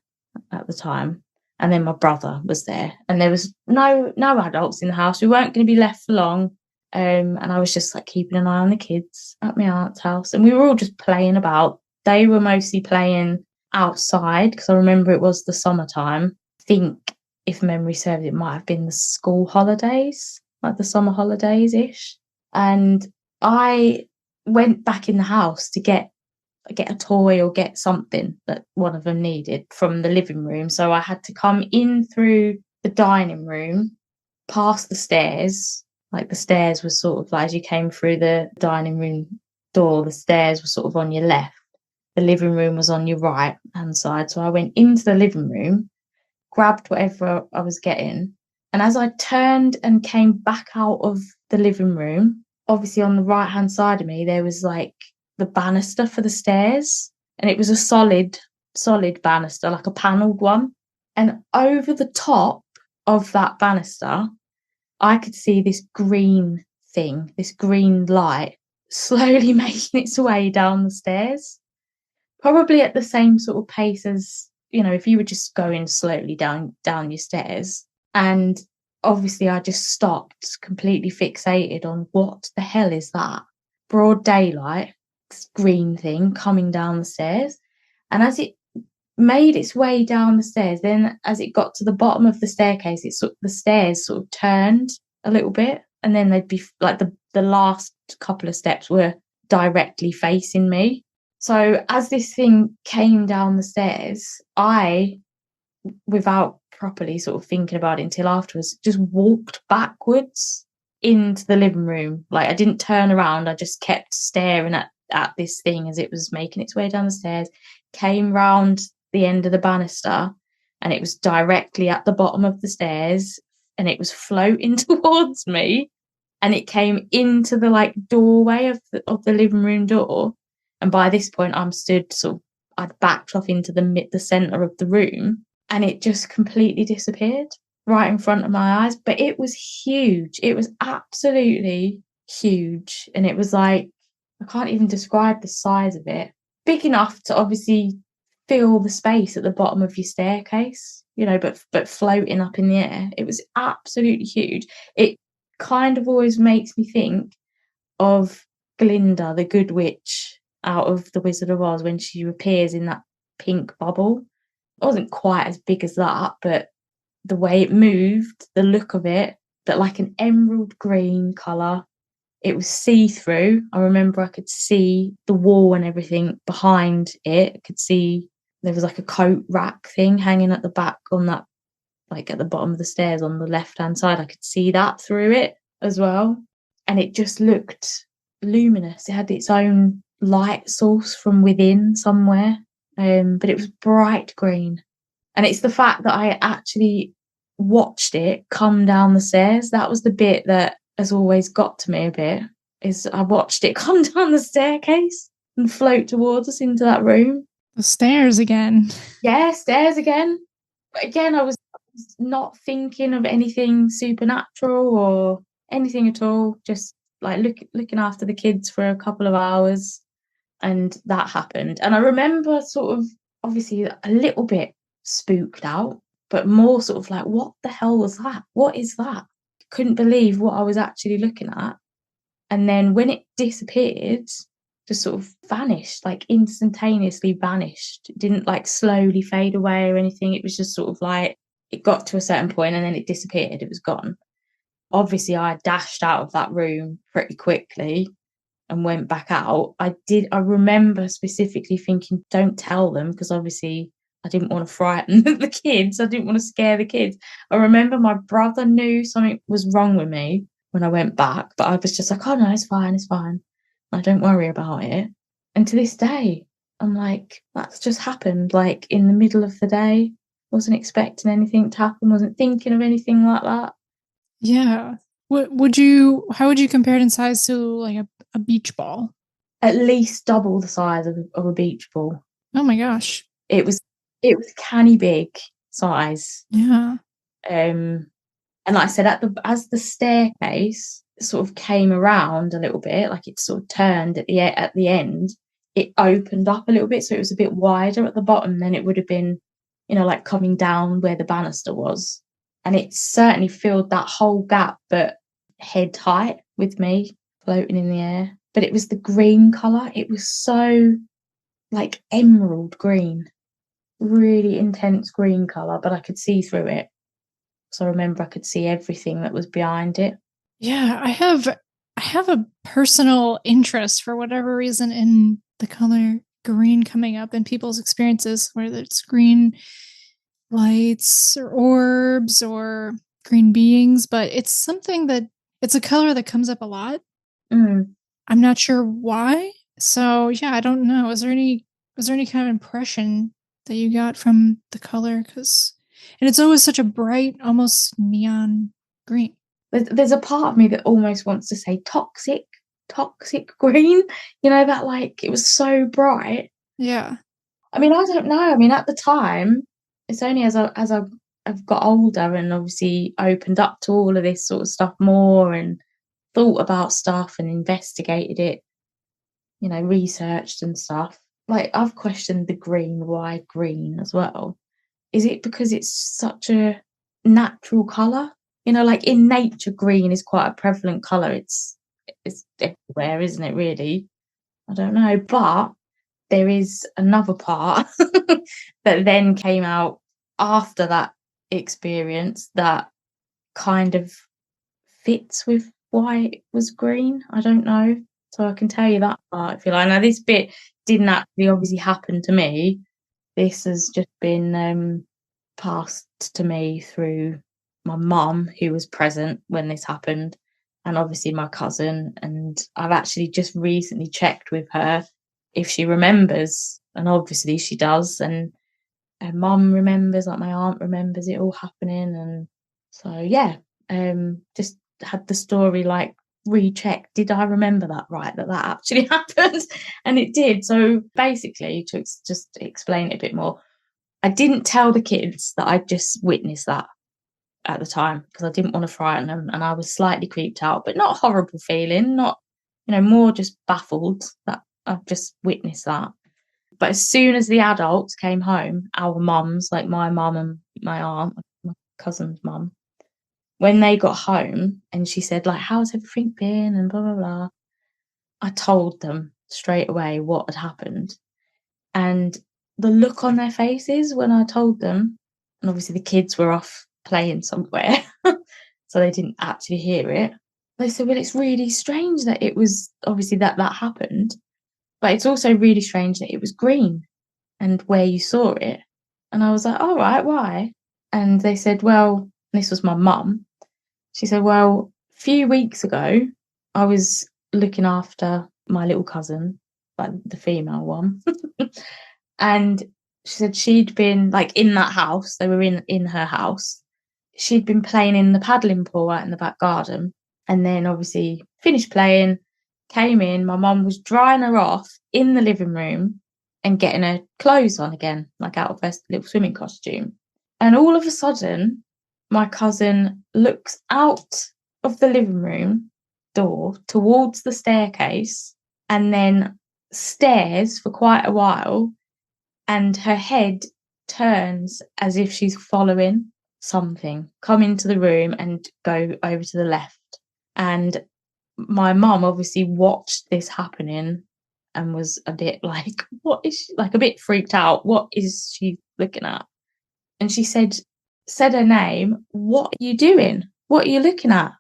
at the time. And then my brother was there. And there was no adults in the house. We weren't going to be left for long. And I was just like keeping an eye on the kids at my aunt's house. And we were all just playing about, They were mostly playing outside because I remember it was the summertime. I think, if memory serves, it might have been the school holidays, like the summer holidays ish. And I went back in the house to get a toy or get something that one of them needed from the living room. So I had to come in through the dining room, past the stairs. Like the stairs were sort of like, as you came through the dining room door, the stairs were sort of on your left. The living room was on your right hand side. So I went into the living room, grabbed whatever I was getting. And as I turned and came back out of the living room, obviously on the right hand side of me, there was like the banister for the stairs. And it was a solid banister, like a panelled one. And over the top of that banister, I could see this green thing, this green light slowly making its way down the stairs, probably at the same sort of pace as, if you were just going slowly down your stairs. And obviously I just stopped, completely fixated on what the hell is that? Broad daylight, this green thing coming down the stairs. And as it made its way down the stairs, then as it got to the bottom of the staircase, the stairs sort of turned a little bit, and then they'd be like the last couple of steps were directly facing me. So as this thing came down the stairs, I, without properly sort of thinking about it until afterwards, just walked backwards into the living room. Like, I didn't turn around, I just kept staring at this thing as it was making its way down the stairs, came round the end of the banister, and it was directly at the bottom of the stairs, and it was floating towards me, and it came into the like doorway of the living room door. And by this point, I'm stood sort of, I'd backed off into the centre of the room, and it just completely disappeared right in front of my eyes. But it was huge. It was absolutely huge. And it was like, I can't even describe the size of it. Big enough to obviously fill the space at the bottom of your staircase, but floating up in the air. It was absolutely huge. It kind of always makes me think of Glinda, the good witch out of The Wizard of Oz, when she appears in that pink bubble. It wasn't quite as big as that, but the way it moved, the look of it, but like an emerald green colour. It was see-through. I remember I could see the wall and everything behind it. I could see there was like a coat rack thing hanging at the back on that, like at the bottom of the stairs on the left-hand side. I could see that through it as well. And it just looked luminous. It had its own light source from within somewhere. But it was bright green. And it's the fact that I actually watched it come down the stairs. That was the bit that has always got to me a bit, is I watched it come down the staircase and float towards us into that room. The stairs again. Yeah, stairs again. But again, I was not thinking of anything supernatural or anything at all. Just like looking after the kids for a couple of hours, and that happened. And I remember sort of obviously a little bit spooked out, but more sort of like, what the hell was that? What is that? Couldn't believe what I was actually looking at. And then when it disappeared, just sort of vanished, like instantaneously vanished. It didn't like slowly fade away or anything. It was just sort of like, it got to a certain point and then it disappeared. It was gone. Obviously, I dashed out of that room pretty quickly and went back out. I remember specifically thinking, don't tell them, because obviously I didn't want to frighten the kids. I didn't want to scare the kids. I remember my brother knew something was wrong with me when I went back, but I was just like, oh no, it's fine, it's fine. I don't worry about it. And to this day, I'm like, that's just happened, like in the middle of the day. Wasn't expecting anything to happen, wasn't thinking of anything like that. Yeah. How would you compare it in size to like a beach ball? At least double the size of a beach ball. Oh my gosh. It was canny big size. Yeah. And like I said, as the staircase sort of came around a little bit, like it sort of turned at the end, it opened up a little bit, so it was a bit wider at the bottom than it would have been, like coming down where the banister was. And it certainly filled that whole gap, but head height with me floating in the air. But it was the green colour. It was so like emerald green, really intense green colour, but I could see through it. So I remember I could see everything that was behind it. Yeah, I have a personal interest for whatever reason in the color green coming up in people's experiences, whether it's green lights or orbs or green beings, but it's a color that comes up a lot. Mm. I'm not sure why. So yeah, I don't know. Was there any kind of impression that you got from the color? And it's always such a bright, almost neon green. There's a part of me that almost wants to say toxic green. You know, that like it was so bright. Yeah. I mean, I don't know. I mean, at the time, it's only I've got older and obviously opened up to all of this sort of stuff more and thought about stuff and investigated it, you know, researched and stuff. Like I've questioned the green, why green as well. Is it because it's such a natural colour? You know, like in nature, green is quite a prevalent colour. It's everywhere, isn't it, really? I don't know. But there is another part that then came out after that experience that kind of fits with why it was green. I don't know. So I can tell you that part if you like. Now this bit didn't actually obviously happen to me. This has just been passed to me through my mum, who was present when this happened, and obviously my cousin. And I've actually just recently checked with her if she remembers, and obviously she does. And her mum remembers, like my aunt remembers it all happening. And so yeah, just had the story like rechecked. Did I remember that right? That actually happened, and it did. So basically, to just explain it a bit more, I didn't tell the kids that I'd just witnessed that at the time because I didn't want to frighten them, and I was slightly creeped out, but not a horrible feeling, not, you know, more just baffled that I've just witnessed that. But as soon as the adults came home, our mums, like my mum and my aunt, my cousin's mum, when they got home and she said, like, how's everything been? And blah, blah, blah. I told them straight away what had happened. And the look on their faces when I told them, and obviously the kids were off playing somewhere, so they didn't actually hear it. They said, well, it's really strange that it was obviously that happened, but it's also really strange that it was green and where you saw it. And I was like, all right, why? And they said, well, this was my mum. She said, well, a few weeks ago, I was looking after my little cousin, like the female one. And she said she'd been like in that house, they were in her house. She'd been playing in the paddling pool out in the back garden. And then obviously finished playing, came in, my mum was drying her off in the living room and getting her clothes on again, like out of her little swimming costume. And all of a sudden, my cousin looks out of the living room door towards the staircase and then stares for quite a while, and her head turns as if she's following something come into the room and go over to the left. And my mum obviously watched this happening and was a bit like, what is she, like a bit freaked out, what is she looking at? And she said her name, what are you doing, what are you looking at?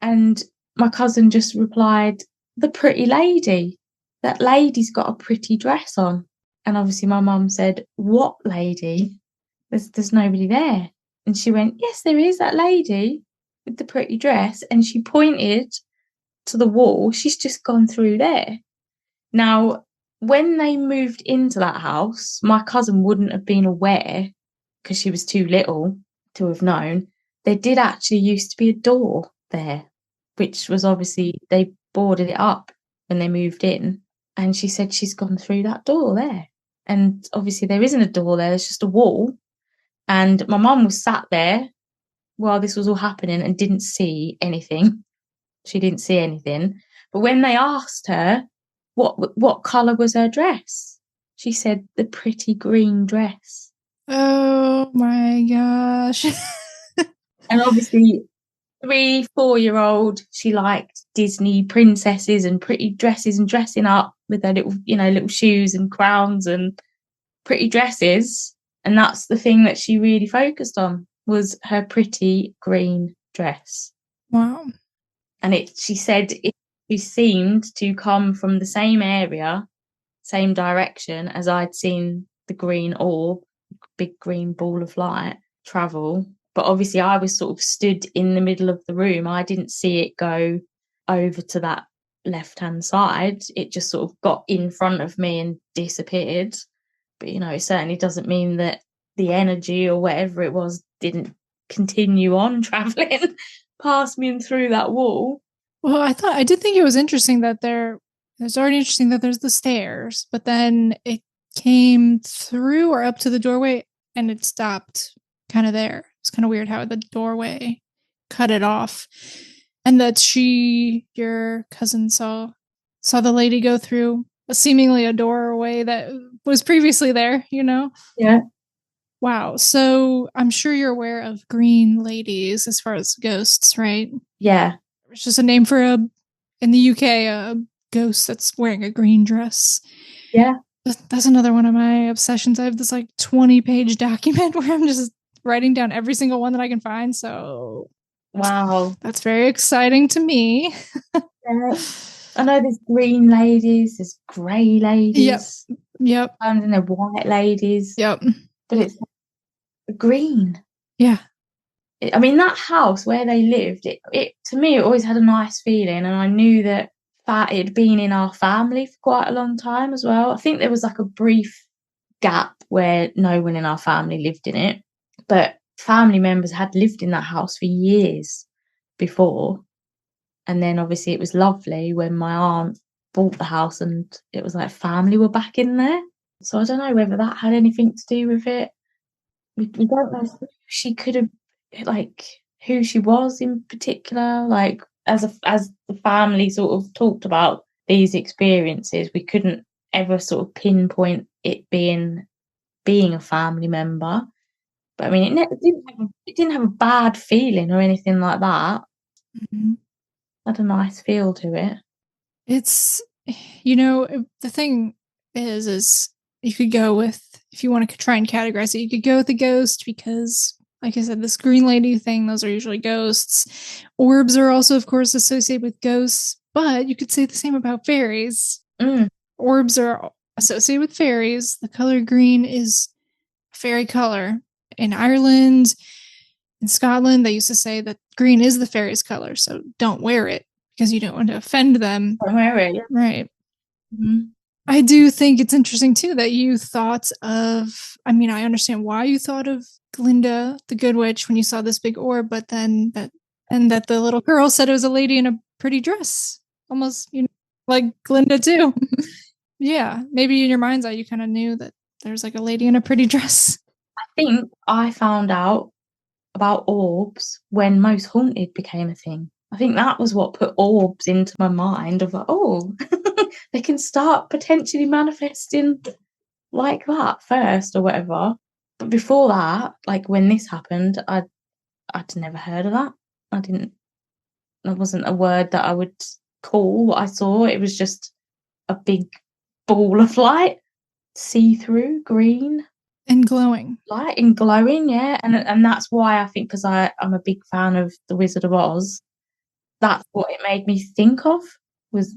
And my cousin just replied, the pretty lady, that lady's got a pretty dress on. And obviously my mum said, what lady? There's nobody there. And she went, yes, there is, that lady with the pretty dress. And she pointed to the wall. She's just gone through there. Now, when they moved into that house, my cousin wouldn't have been aware because she was too little to have known. There did actually used to be a door there, which was obviously they boarded it up when they moved in. And she said she's gone through that door there. And obviously there isn't a door there, there's just a wall. And my mum was sat there while this was all happening and didn't see anything. She didn't see anything. But when they asked her what colour was her dress, she said the pretty green dress. Oh my gosh. And obviously 3, 4-year-old, she liked Disney princesses and pretty dresses and dressing up. with their little, little shoes and crowns and pretty dresses. And that's the thing that she really focused on, was her pretty green dress. Wow. And she said she seemed to come from the same area, same direction as I'd seen the green orb, big green ball of light, travel. But obviously I was sort of stood in the middle of the room. I didn't see it go over to that left-hand side. It just sort of got in front of me and disappeared. But, it certainly doesn't mean that the energy or whatever it was didn't continue on traveling past me and through that wall. Well, I did think it was interesting that it's already interesting that there's the stairs, but then it came through or up to the doorway and it stopped kind of there. It's kind of weird how the doorway cut it off. And that your cousin saw the lady go through seemingly a doorway that was previously there, Yeah. Wow. So I'm sure you're aware of green ladies as far as ghosts, right? Yeah. It's just a name for in the UK, a ghost that's wearing a green dress. Yeah. That's another one of my obsessions. I have this 20-page document where I'm just writing down every single one that I can find. So wow, that's very exciting to me. Yeah. I know there's green ladies, there's grey ladies. Yep. And then there are white ladies. Yep. But it's green. Yeah. I mean, that house where they lived, it to me, it always had a nice feeling. And I knew that it had been in our family for quite a long time as well. I think there was a brief gap where no one in our family lived in it. But family members had lived in that house for years before. And then obviously it was lovely when my aunt bought the house and it was family were back in there. So I don't know whether that had anything to do with it. We don't know if she could have, who she was in particular. As the family sort of talked about these experiences, we couldn't ever sort of pinpoint it being a family member. But I mean, it didn't have a bad feeling or anything like that. Mm-hmm. Had a nice feel to it. It's, the thing is you could go with, if you want to try and categorize it, you could go with the ghost because, like I said, this green lady thing, those are usually ghosts. Orbs are also, of course, associated with ghosts, but you could say the same about fairies. Orbs are associated with fairies. The color green is a fairy color. In Ireland, in Scotland, they used to say that green is the fairies' color, so don't wear it because you don't want to offend them. Don't wear it. Yeah. Right. Mm-hmm. I do think it's interesting, too, that you thought of, I mean, I understand why you thought of Glinda, the Good Witch, when you saw this big orb, but then that the little girl said it was a lady in a pretty dress. Almost, like Glinda, too. Yeah, maybe in your mind's eye, you kind of knew that there's a lady in a pretty dress. I think I found out about orbs when Most Haunted became a thing. I think that was what put orbs into my mind of they can start potentially manifesting like that first or whatever. But before that, when this happened, I'd never heard of that. That wasn't a word that I would call what I saw. It was just a big ball of light, see-through, green. And glowing. Light and glowing, yeah. And that's why I think, because I'm a big fan of The Wizard of Oz, that's what it made me think of, was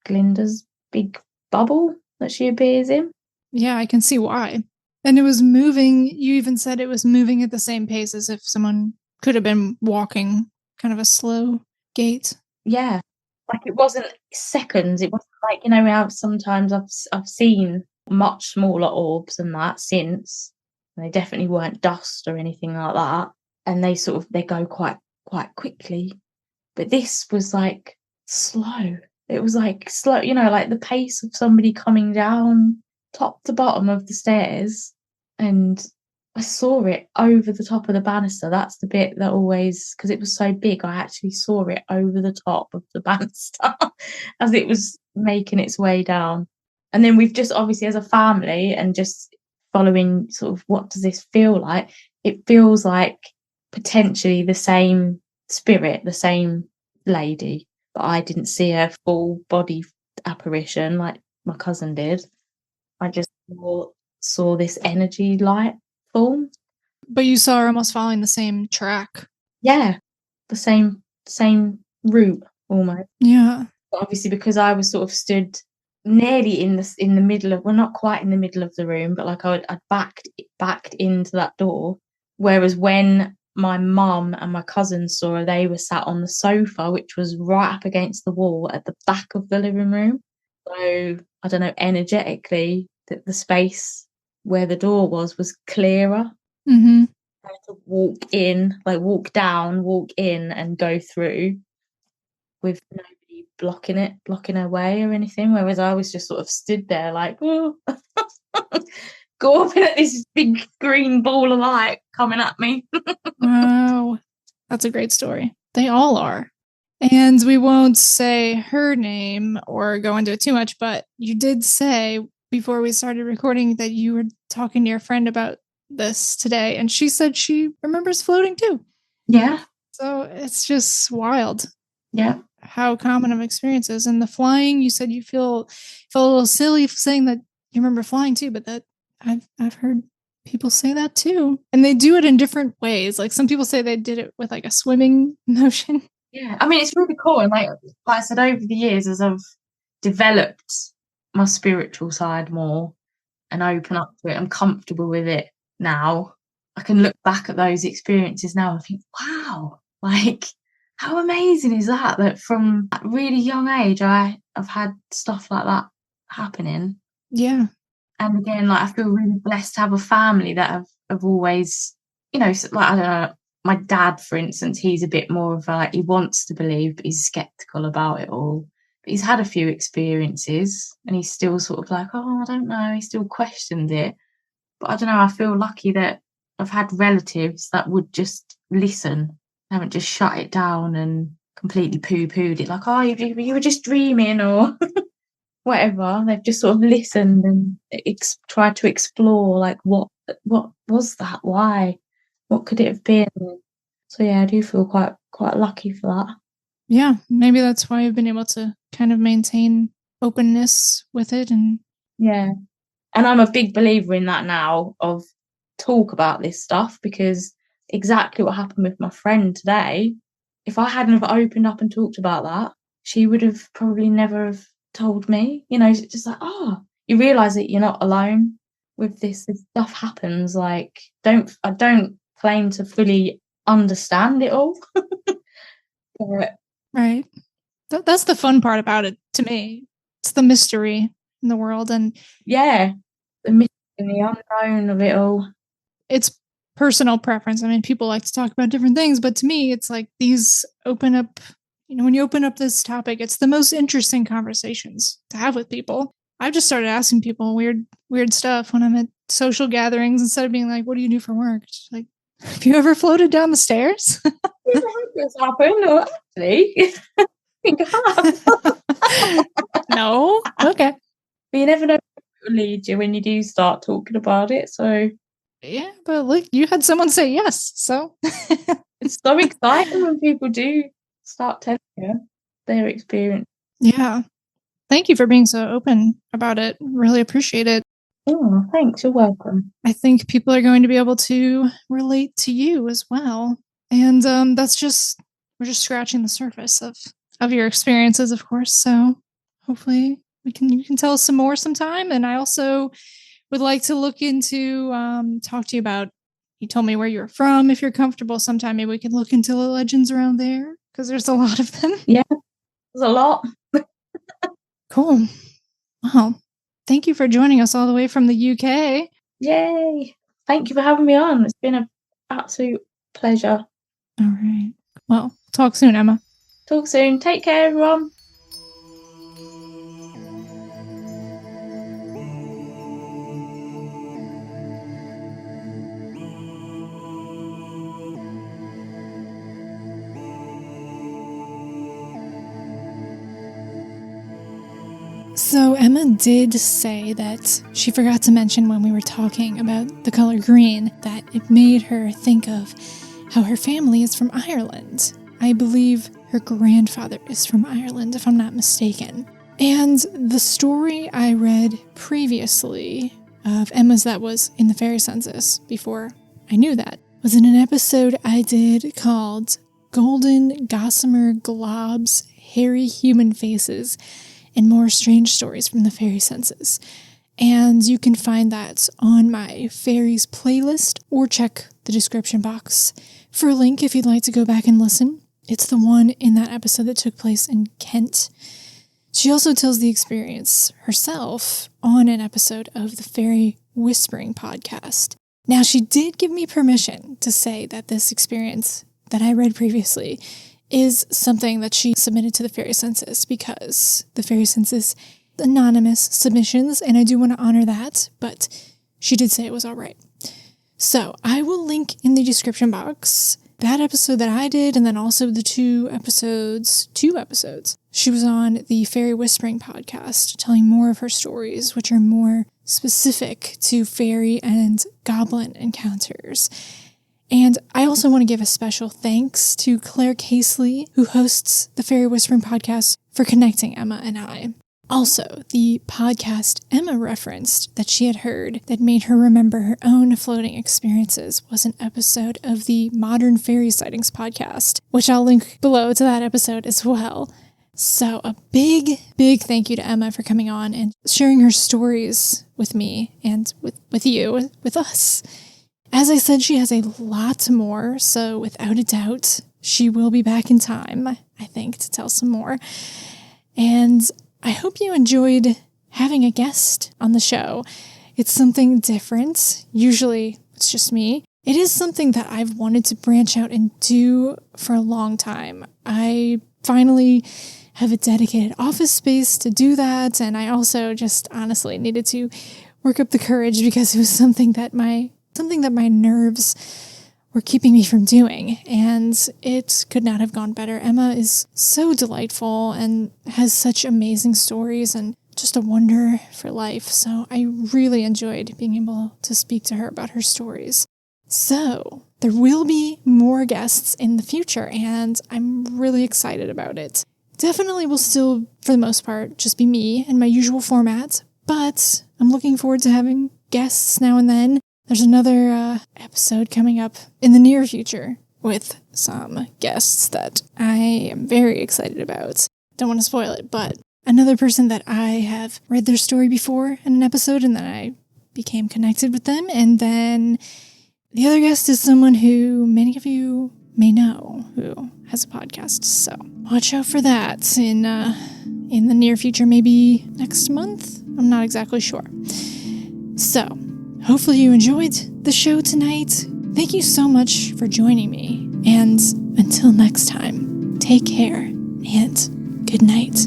Glinda's big bubble that she appears in. Yeah, I can see why. And it was moving, you even said it was moving at the same pace as if someone could have been walking, kind of a slow gait. Yeah. It wasn't seconds. It wasn't how sometimes I've seen much smaller orbs than that since. And they definitely weren't dust or anything like that. And they go quite quickly. But this was slow. It was slow, the pace of somebody coming down top to bottom of the stairs. And I saw it over the top of the banister. That's the bit that always, because it was so big, I actually saw it over the top of the banister as it was making its way down. And then we've just, obviously, as a family and just following sort of what does this feel like, it feels like potentially the same spirit, the same lady, but I didn't see her full body apparition. my cousin did. I just saw this energy light form. But you saw her almost following the same track. Yeah, the same route almost. Yeah. But obviously, because I was sort of stood nearly in the middle of, well, not quite in the middle of the room, but like I'd backed into that door. Whereas when my mum and my cousin saw her, they were sat on the sofa, which was right up against the wall at the back of the living room. So I don't know, energetically, that the space where the door was clearer. Mm-hmm. I had to walk down, walk in, and go through with nobody blocking her way or anything. Whereas I was just sort of stood there like, oh, go up at this big green ball of light coming at me. Wow. That's a great story. They all are. And we won't say her name or go into it too much, but you did say before we started recording that you were talking to your friend about this today, and she said she remembers floating too. Yeah. So it's just wild. Yeah. How common of experiences. And the flying, you said you felt a little silly saying that you remember flying too, but that I've heard people say that too. And they do it in different ways. Like some people say they did it with like a swimming motion. Yeah. I mean, it's really cool. And like I said, over the years, as I've developed my spiritual side more and open up to it, I'm comfortable with it now. I can look back at those experiences now and think, wow, like how amazing is that? That from a really young age, I've had stuff like that happening. Yeah. And again, like I feel really blessed to have a family that have always, like I don't know, my dad, for instance, he's a bit more of a, like, he wants to believe, but he's skeptical about it all. But he's had a few experiences and he's still sort of like, oh, I don't know, he still questions it. But I don't know, I feel lucky that I've had relatives that would just listen, haven't just shut it down and completely poo-pooed it, like, oh, you were just dreaming or whatever. They've just sort of listened and tried to explore, like, what was that? Why? What could it have been? So yeah, I do feel quite lucky for that. Yeah, maybe that's why I've been able to kind of maintain openness with it. And yeah, and I'm a big believer in that now, of talk about this stuff, because exactly what happened with my friend today, if I hadn't have opened up and talked about that, she would have probably never have told me. It's just like, oh, you realise that you're not alone with this. This stuff happens. Like, I don't claim to fully understand it all. But right. That's the fun part about it to me. It's the mystery in the world. And yeah, the mystery and the unknown of it all. It's personal preference. I mean, people like to talk about different things, but to me, it's like these open up, when you open up this topic, it's the most interesting conversations to have with people. I've just started asking people weird stuff when I'm at social gatherings instead of being like, what do you do for work? Just like, have you ever floated down the stairs? Never had this happen, or actually, I think I have. No? Okay. But you never know where it will lead you when you do start talking about it. So yeah, but look, you had someone say yes, so it's so exciting when people do start telling you their experience. Yeah. Thank you for being so open about it. Really appreciate it. Oh, thanks. You're welcome. I think people are going to be able to relate to you as well. And we're just scratching the surface of your experiences, of course. So hopefully you can tell us some more sometime. And I also would like to look into talk to you about. You told me where you're from. If you're comfortable, sometime maybe we can look into the legends around there because there's a lot of them. Yeah, there's a lot. Cool. Well, thank you for joining us all the way from the UK. Yay! Thank you for having me on. It's been an absolute pleasure. All right. Well, talk soon, Emma. Talk soon. Take care, everyone. So Emma did say that she forgot to mention when we were talking about the color green that it made her think of how her family is from Ireland. I believe her grandfather is from Ireland, if I'm not mistaken. And the story I read previously of Emma's that was in the fairy census, before I knew that, was in an episode I did called Golden Gossamer Globs, Hairy Human Faces, and More Strange Stories from the Fairy Census. And you can find that on my fairies playlist, or check the description box for a link if you'd like to go back and listen. It's the one in that episode that took place in Kent. She also tells the experience herself on an episode of the Fairy Whispering podcast. Now, she did give me permission to say that this experience that I read previously is something that she submitted to the Fairy Census, because the Fairy Census anonymous submissions, and I do want to honor that, but she did say it was all right. So I will link in the description box that episode that I did, and then also the two episodes. She was on the Fairy Whispering podcast, telling more of her stories, which are more specific to fairy and goblin encounters. And I also want to give a special thanks to Claire Casely, who hosts the Fairy Whispering podcast, for connecting Emma and I. Also, the podcast Emma referenced that she had heard that made her remember her own floating experiences was an episode of the Modern Fairy Sightings podcast, which I'll link below to that episode as well. So a big thank you to Emma for coming on and sharing her stories with me and with you, with us. As I said, she has a lot more, so without a doubt, she will be back in time, I think, to tell some more. And I hope you enjoyed having a guest on the show. It's something different. Usually it's just me. It is something that I've wanted to branch out and do for a long time. I finally have a dedicated office space to do that, and I also just honestly needed to work up the courage, because it was something that my nerves were keeping me from doing, and it could not have gone better. Emma is so delightful and has such amazing stories and just a wonder for life, so I really enjoyed being able to speak to her about her stories. So there will be more guests in the future, and I'm really excited about it. Definitely will still, for the most part, just be me and my usual format, but I'm looking forward to having guests now and then. There's another episode coming up in the near future with some guests that I am very excited about. Don't want to spoil it, but another person that I have read their story before in an episode, and then I became connected with them. And then the other guest is someone who many of you may know, who has a podcast. So watch out for that in the near future, maybe next month. I'm not exactly sure. So hopefully you enjoyed the show tonight. Thank you so much for joining me. And until next time, take care and good night.